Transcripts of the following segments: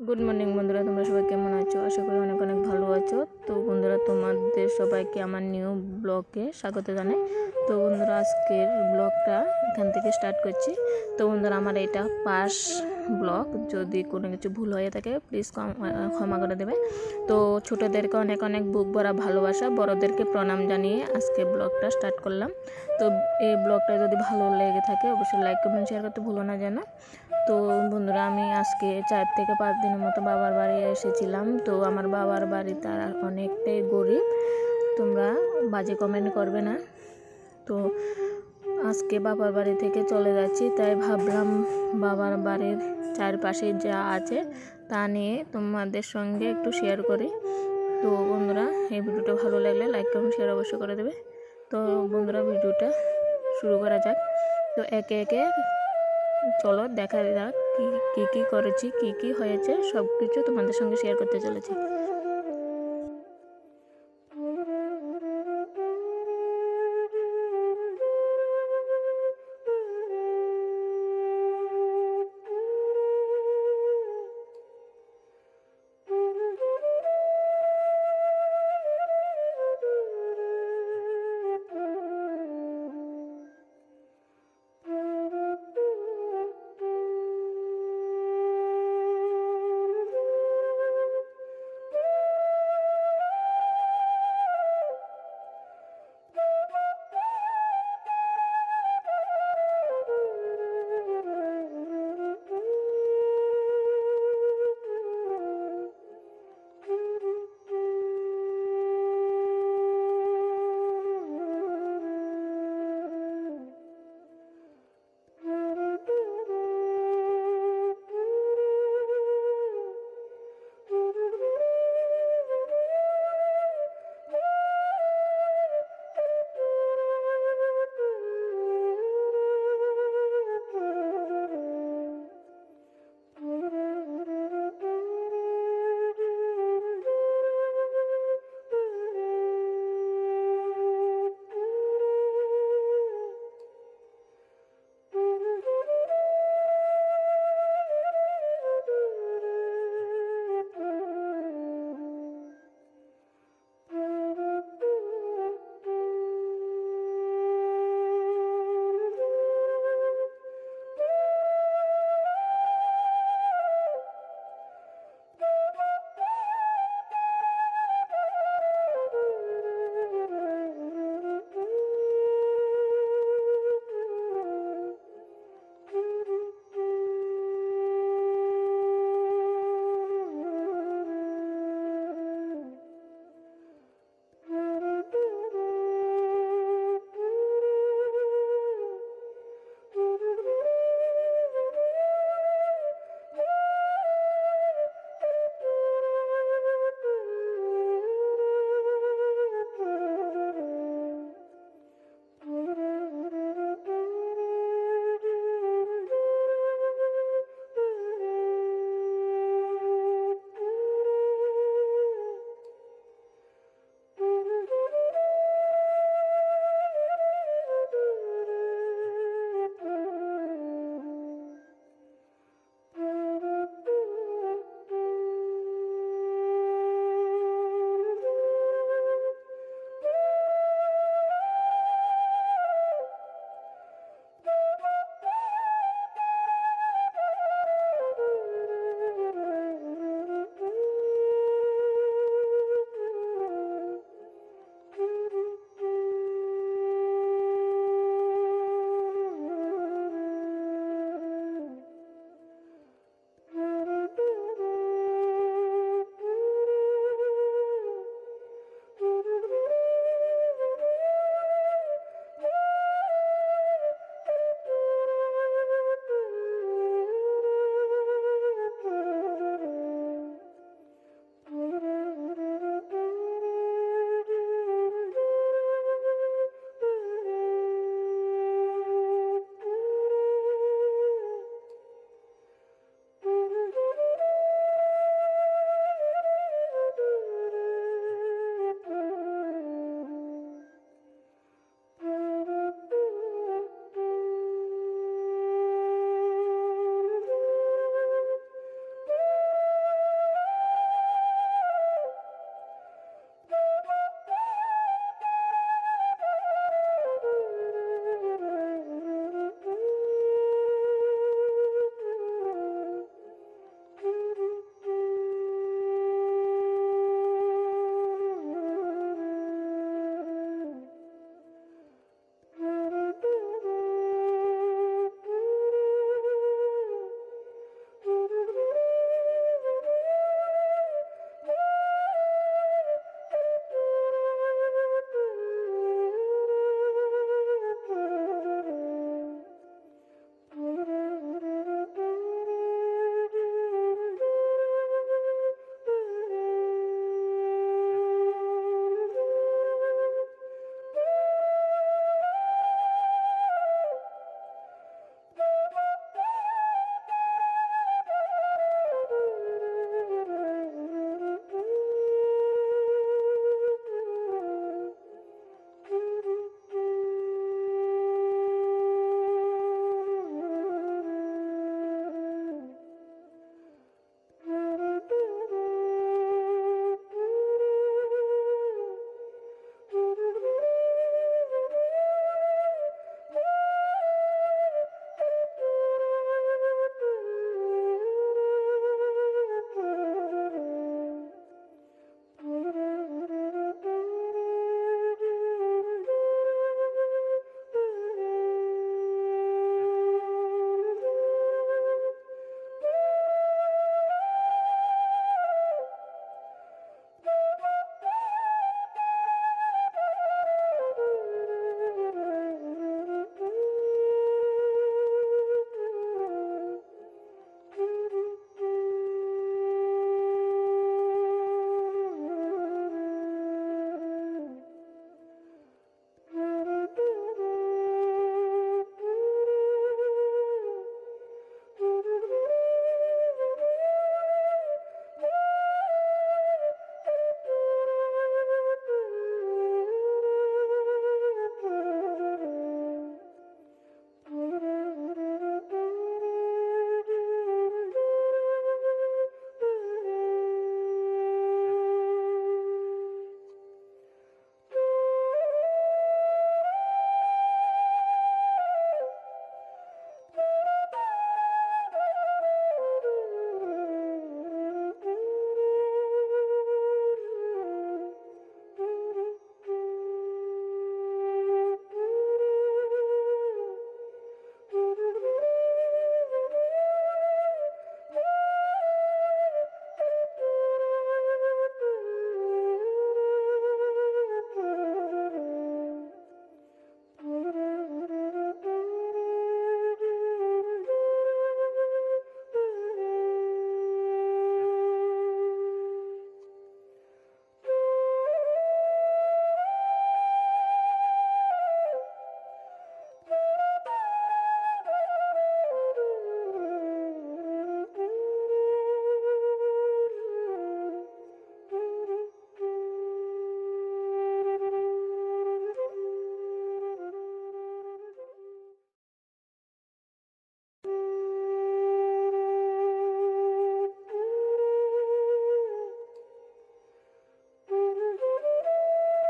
Good morning বন্ধুরা, তোমরা সবাই কেমন আছো? আশা করি অনেক অনেক ভালো আছো। তো বন্ধুরা, তোমাদের সবাইকে আমার নিউ ব্লগে স্বাগত জানাই। তো বন্ধুরা, আজকের ব্লগটা এখান থেকে স্টার্ট করছি। তো বন্ধুরা, আমার এটা ফার্স্ট ব্লগ, যদি কোনো কিছু ভুল হয়ে থাকে প্লিজ ক্ষমা করে দেবে। তো ছোটোদেরকে অনেক অনেক বুক ভরা ভালোবাসা, বড়োদেরকে প্রণাম জানিয়ে আজকে ব্লগটা স্টার্ট করলাম। তো এই ব্লগটা যদি ভালো লেগে থাকে অবশ্যই লাইক কমেন্ট শেয়ার করতে ভুলো না যেন। তো বন্ধুরা, আমি আজকে 4 থেকে 5 দিনের মতো বাবার বাড়ি এসেছিলাম। তো আমার বাবার বাড়ি তারা অনেকটাই গরিব, তোমরা বাজে কমেন্ট করবে না। তো আজকে বাবার বাড়ি থেকে চলে যাচ্ছি, তাই ভাবলাম বাবার বাড়ির চারপাশে যা আছে তা নিয়ে তোমাদের সঙ্গে একটু শেয়ার করি। তো বন্ধুরা, এই ভিডিওটা ভালো লাগলে লাইক কমেন্ট শেয়ার অবশ্যই করে দেবে। তো বন্ধুরা, ভিডিওটা শুরু করা যাক। তো একে একে চলো দেখা যাক কি কি করেছি, কি কি হয়েছে, সব কিছু তোমাদের সঙ্গে শেয়ার করতে চলেছি।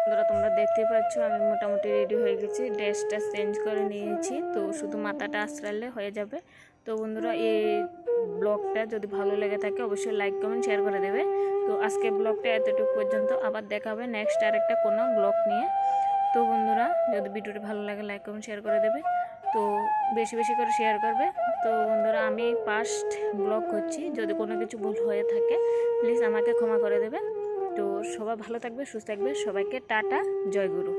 বন্ধুরা তোমরা দেখতে পাচ্ছ আমি মোটামুটি রেডি হয়ে গেছি, ড্রেসটা চেঞ্জ করে নিয়েছি, তো শুধু মাথাটা আশ্রালে হয়ে যাবে। তো বন্ধুরা এই ব্লগটা যদি ভালো লেগে থাকে অবশ্যই লাইক কমেন্ট শেয়ার করে দেবে। তো আজকে ব্লগটা এতটুকু পর্যন্ত, আবার দেখা হবে নেক্সট আরেকটা কোনো ব্লগ নিয়ে। তো বন্ধুরা যদি ভিডিওটি ভালো লাগে লাইক কমেন্ট শেয়ার করে দেবে, তো বেশি বেশি করে শেয়ার করবে। তো বন্ধুরা আমি ফার্স্ট ব্লগ করছি, যদি কোনো কিছু ভুল হয়ে থাকে প্লিজ আমাকে ক্ষমা করে দেবে। তো সবাই ভালো থাকবে, সুস্থ থাকবে, সবাইকে টাটা, জয় গুরু।